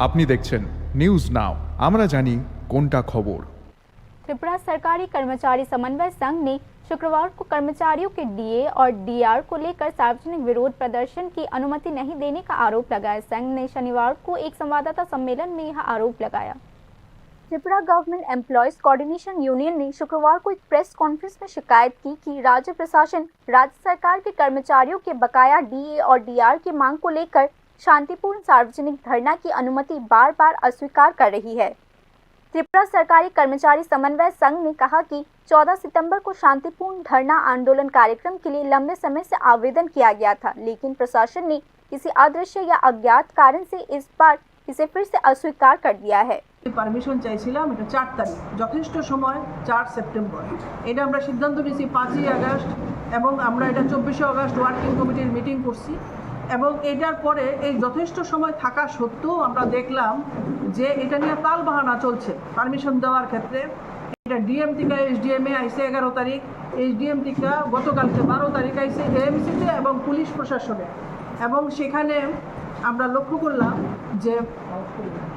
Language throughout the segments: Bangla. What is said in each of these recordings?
আপনি দেখছেন নিউজ নাও, আমরা জানি কোনটা খবর। त्रिपुरा सरकारी कर्मचारी समन्वय संघ ने शुक्रवार को कर्मचारियों के डीए और डीआर को लेकर सार्वजनिक विरोध प्रदर्शन की अनुमति नहीं देने का आरोप लगाया। संघ ने शनिवार को एक संवाददाता सम्मेलन में यह आरोप लगाया। Tripura government employees coordination union ने शुक्रवार को एक प्रेस कॉन्फ्रेंस में शिकायत की कि राज्य प्रशासन राज्य सरकार के कर्मचारियों के बकाया डीए और डीआर की मांग को लेकर शांतिपूर्ण सार्वजनिक धरना की अनुमति बार बार अस्वीकार कर रही है। त्रिपुरा सरकारी कर्मचारी समन्वय संघ ने कहा कि 14 सितंबर को शांतिपूर्ण धरना आंदोलन कार्यक्रम के लिए लंबे समय से आवेदन किया गया था, लेकिन प्रशासन ने किसी अदृश्य या अज्ञात कारण से इस बार इसे फिर से अस्वीकार कर दिया है। পারমিশন চাইছিলাম, এটা 4 তারিখ, যথেষ্ট সময় 4 সেপ্টেম্বর। এটা আমরা সিদ্ধান্ত নিয়েছি 5ই আগস্ট এবং আমরা এটা 24শে আগস্ট ওয়ার্কিং কমিটির মিটিং করছি এবং এটার পরে এই যথেষ্ট সময় থাকা সত্ত্বেও আমরা দেখলাম যে এটা নিয়ে তালবাহানা চলছে পারমিশন দেওয়ার ক্ষেত্রে। এটা ডিএম থেকে এসডিএমে আইসে 11 তারিখ, এসডিএম থেকে গতকালকে 12 তারিখ আইসে এএমসিতে এবং পুলিশ প্রশাসনে, এবং সেখানে আমরা লক্ষ্য করলাম যে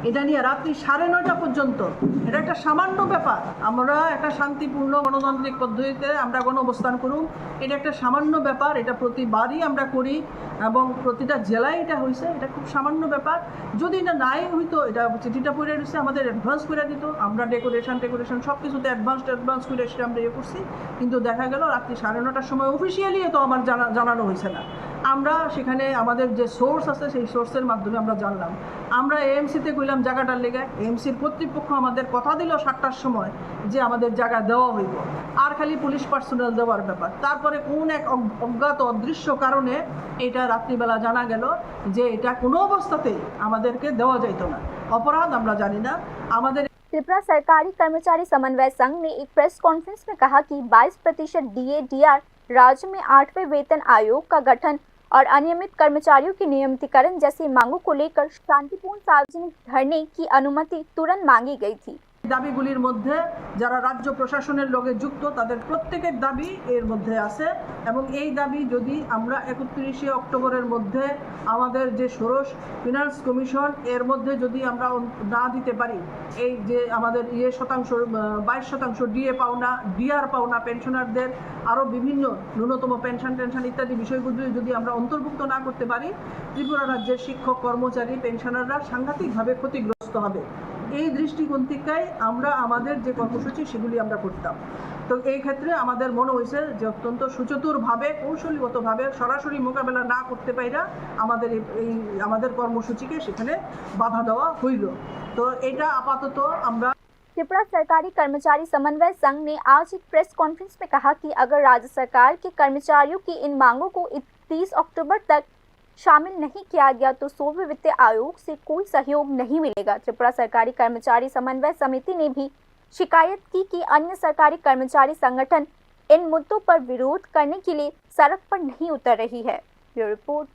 এটা নিয়ে রাত্রি 9:30 পর্যন্ত, এটা একটা সামান্য ব্যাপার। আমরা একটা শান্তিপূর্ণ গণতান্ত্রিক পদ্ধতিতে আমরা গণঅবস্থান করুন, এটা একটা সামান্য ব্যাপার, এটা প্রতিবারই আমরা করি এবং প্রতিটা জেলায় এটা হয়েছে। এটা খুব সামান্য ব্যাপার, যদি এটা নাই হইতো, এটা চিঠিটা পড়ে রয়েছে, আমাদের অ্যাডভান্স করে দিত, আমরা ডেকোরেশন সব কিছুতে অ্যাডভান্স করে সেটা আমরা করছি। কিন্তু দেখা গেল রাত্রি 9:30টার সময় অফিসিয়ালি তো আমার জানানো হয়েছে না। আমরা সেখানে আমাদের যে সোর্স আছে সেই সোর্সের মাধ্যমে আমরা জানলাম। আমরা এএমসিতে কইলাম জায়গাটার লেগে, এএমসির কর্তৃপক্ষ আমাদের কথা দিল 7টার সময় যে আমাদের জায়গা দেওয়া হইব, আর খালি পুলিশ পার্সোনাল দেওয়ার ব্যাপার। তারপরে কোন এক অজ্ঞাত অদৃশ্য কারণে এটা রাত্রিবেলা জানা গেল যে এটা কোনো অবস্থাতেই আমাদেরকে দেওয়া যাইতো না। অপরাধ আমরা জানি না আমাদের। त्रिपुरा सरकारी कर्मचारी समन्वय संघ ने एक प्रेस कॉन्फ्रेंस में कहा कि 22% डीए डीआर राज्य में 8वें वेतन आयोग का गठन और अनियमित कर्मचारियों की नियमितीकरण जैसी मांगों को लेकर शांतिपूर्ण सार्वजनिक धरने की अनुमति तुरंत मांगी गई थी। দাবিগুলির মধ্যে যারা রাজ্য প্রশাসনের লগে যুক্ত তাদের প্রত্যেকের দাবি এর মধ্যে আছে এবং এই দাবি যদি আমরা 31শে অক্টোবরের মধ্যে আমাদের যে ষোড়শ ফিনান্স কমিশন এর মধ্যে যদি আমরা না দিতে পারি, এই যে আমাদের 22% ডিএ পাওনা, ডিআর পাওনা পেনশনারদের, আরও বিভিন্ন ন্যূনতম পেনশন ইত্যাদি বিষয়গুলি যদি আমরা অন্তর্ভুক্ত না করতে পারি, ত্রিপুরা রাজ্যের শিক্ষক কর্মচারী পেনশনাররা সাংঘাতিকভাবে ক্ষতিগ্রস্ত হবে। এই দৃষ্টিকোণ থেকে আমরা আমাদের যে কর্মসূচি সেগুলি আমরা করতাম। তো এই ক্ষেত্রে আমাদের মনে হয়েছে যে অত্যন্ত সুচতুরভাবে কৌশলীগতভাবে সরাসরি মোকাবেলা না করতে পাইরা আমাদের কর্মসূচিকে সেখানে বাধা দেওয়া হইল। তো এটা আপাতত আমরা। त्रिपुरा सरकारी कर्मचारी समन्वय संघ ने आज एक प्रेस कॉन्फ्रेंस में कहा कि अगर राज्य सरकार के कर्मचारियों की इन मांगों को 31 अक्टूबर तक शामिल नहीं किया गया तो 100वें वित्त आयोग से कोई सहयोग नहीं मिलेगा। त्रिपुरा सरकारी कर्मचारी समन्वय समिति ने भी शिकायत की कि अन्य सरकारी कर्मचारी संगठन इन मुद्दों पर विरोध करने के लिए सड़क पर नहीं उतर रही है। Bureau report.